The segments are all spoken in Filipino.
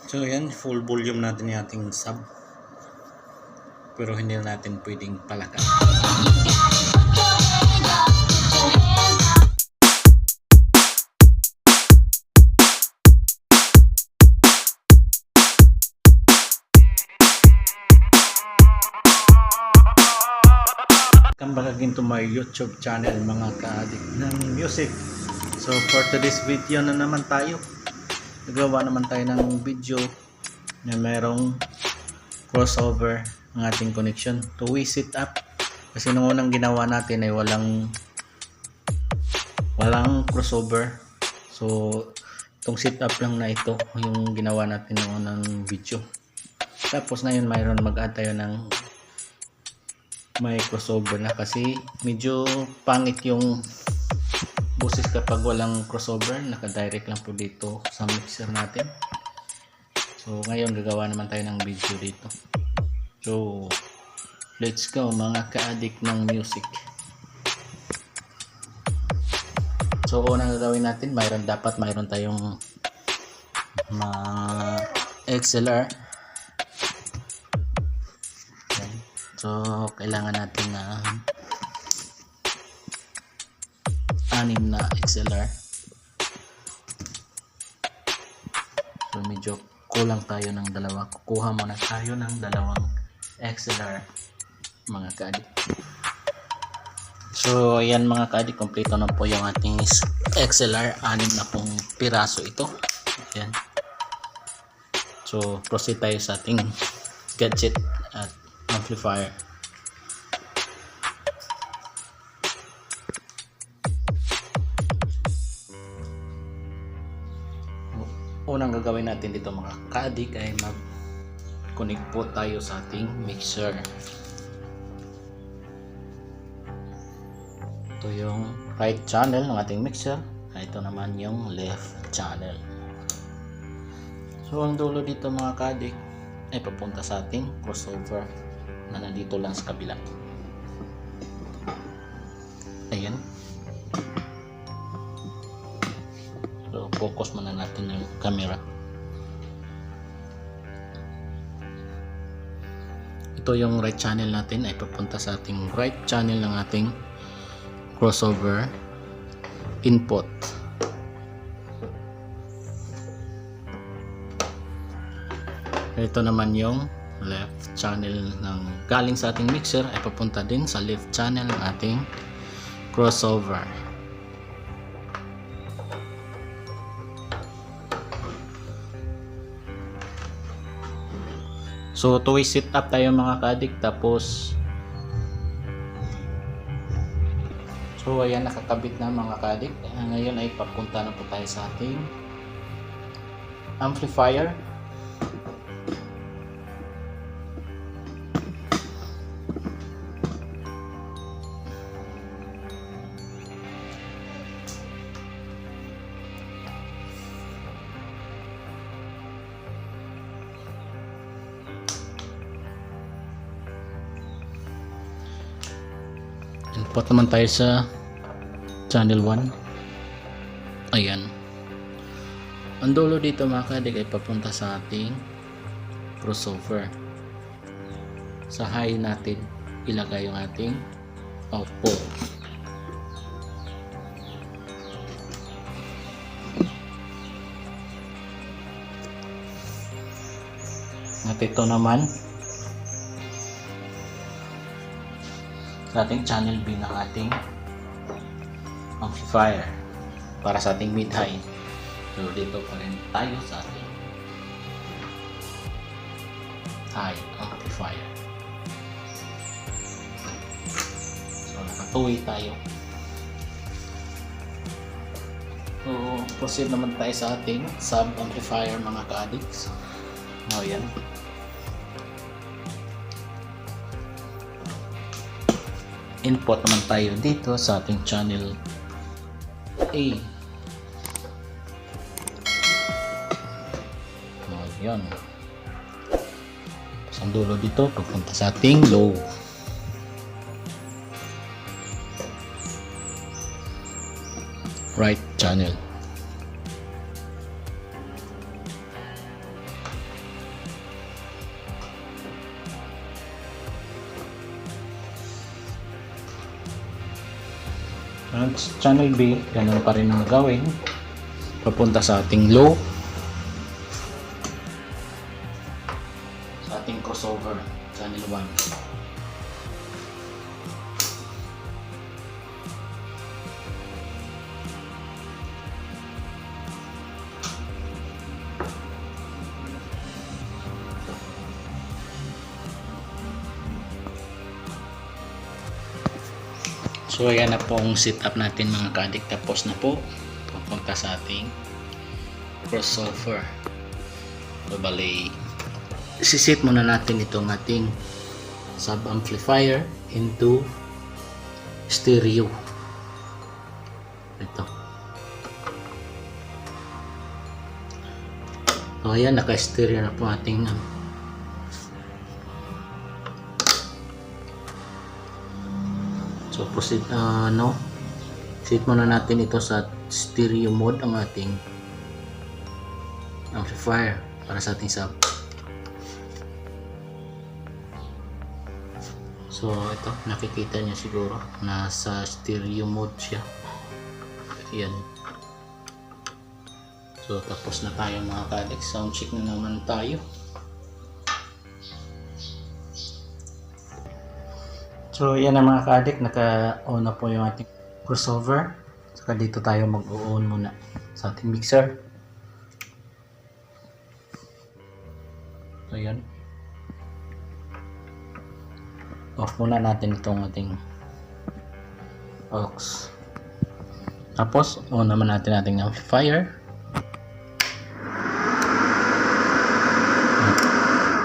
So yan, full volume natin yung ating sub. Pero hindi na natin pwedeng palakan. Welcome back again to my YouTube channel, mga ka-addict ng music. So for today's video na naman tayo, nagawa naman tayo ng video na merong crossover ng ating connection to set up. Kasi nung unang ginawa natin ay walang crossover. So itong setup lang na ito yung ginawa natin nung unang video. Tapos na yun, mayroon mag-add tayo ng may crossover na, kasi medyo pangit yung boses kapag walang crossover. Naka-direct lang po dito sa mixer natin. So ngayon gagawa naman tayo ng video dito. So let's go, mga ka-addict ng music. So unang gagawin natin, dapat mayroon tayong XLR. So kailangan natin na 6 na XLR. So medyo kulang tayo ng dalawa. Kukuha muna tayo ng 2 XLR, mga ka-addict. So ayan, mga ka-addict, kompleto na po yung ating XLR. 6 na pong piraso ito. Ayan. So proceed tayo sa ating gadget at amplifier. Unang gagawin natin dito, mga ka-addict, ay mag-connect po tayo sa ating mixer. Ito yung right channel ng ating mixer, ito naman yung left channel. So ang dulo dito, mga ka-addict, ay papunta sa ating crossover na nandito lang sa kabila. Ayan. So focus muna natin yung camera. Ito yung right channel natin, ay papunta sa ating right channel ng ating crossover input. Ito naman yung left channel ng galing sa ating mixer, ay papunta din sa left channel ng ating crossover. So two-way setup tayo, mga ka-addict. Tapos so ayan, nakakabit na, mga ka-addict. Ngayon ay papunta na po tayo sa ating amplifier. Input naman tayo sa channel 1. Ayan. Ang dulo dito, mga ka-addict, ay papunta sa ating crossover. Sa high natin ilagay yung ating output. At ito naman sa ating channel B ng ating amplifier para sa ating mid-high. So dito pa rin tayo sa ating high amplifier. So nakatuwi tayo. So proceed naman tayo sa ating sub amplifier, mga ka-addicts. O yan. Input naman tayo dito sa ating channel A. Ayan. Ang dulo dito papunta sa ating low. Right channel. Channel B, ganun pa rin ang gawin. Papunta sa ating low, sa ating crossover, channel 1. So ayan na po ang setup natin mga ka-addict. Tapos na po papunta sa ating crossover. So bali, sisit muna natin itong ating sub amplifier into stereo. Ito. So ayan, naka-stereo na po ating so proceed, set muna natin ito sa stereo mode ang ating amplifier para sa ating sub. So ito, nakikita niya siguro nasa stereo mode siya. Ayan. So tapos na tayo mga ka-addict. Sound check na naman tayo. So yan na mga ka-addict, naka-on na po yung ating crossover. Saka dito tayo mag-on muna sa ating mixer. So yan. Off muna natin itong ating aux. Tapos on naman natin ating amplifier.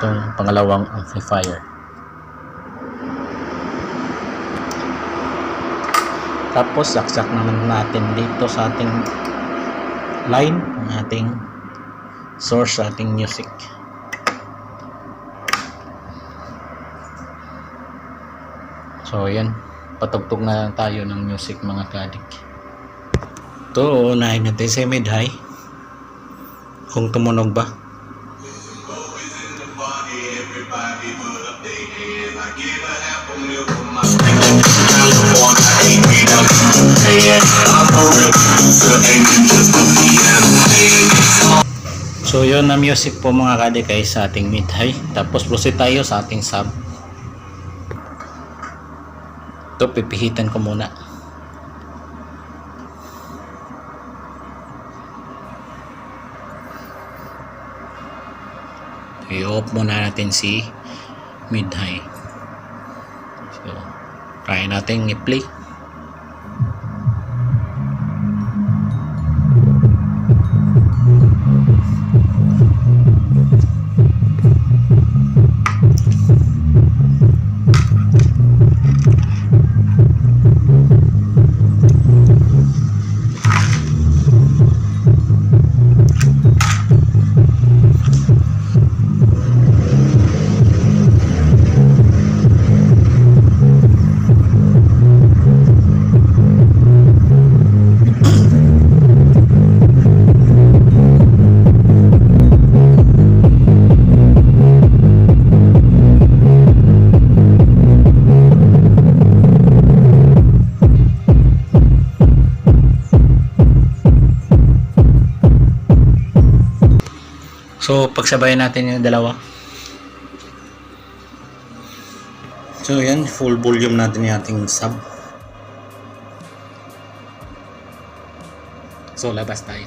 Itong pangalawang amplifier. Tapos saksak naman natin dito sa ating line ang ating source sa ating music. So yan, patugtog na tayo ng music mga ka-addict. Ito, unahin natin sa mid-high kung tumunog ba. So yun na music po mga ka-addict ay sa ating mid-high. Tapos proceed tayo sa ating sub. Ito pipihitan ko muna. I-off muna natin si mid-high. So try natin i-play. So pagsabayan natin yung dalawa. So yan, full volume natin yung ating sub. So labas tayo.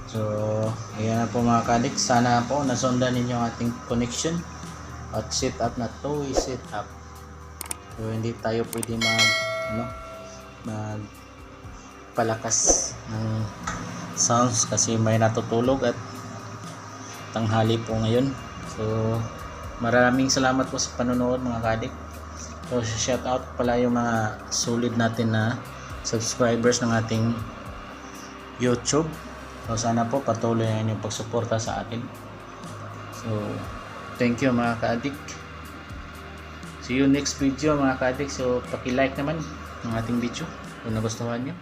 So ayan na po mga ka-addict, sana po nasundan ninyo ang ating connection at set up na two-way set up. So hindi tayo pwede magpalakas ng sounds kasi may natutulog at tanghali po ngayon. So maraming salamat po sa panonood mga ka-addict. So shout out pala yung mga solid natin na subscribers ng ating YouTube. So sana po patuloy na yung pagsuporta sa atin. So thank you mga ka-addict. See you next video mga ka-addict. So paki-like naman ng ating video kung nagustuhan nyo.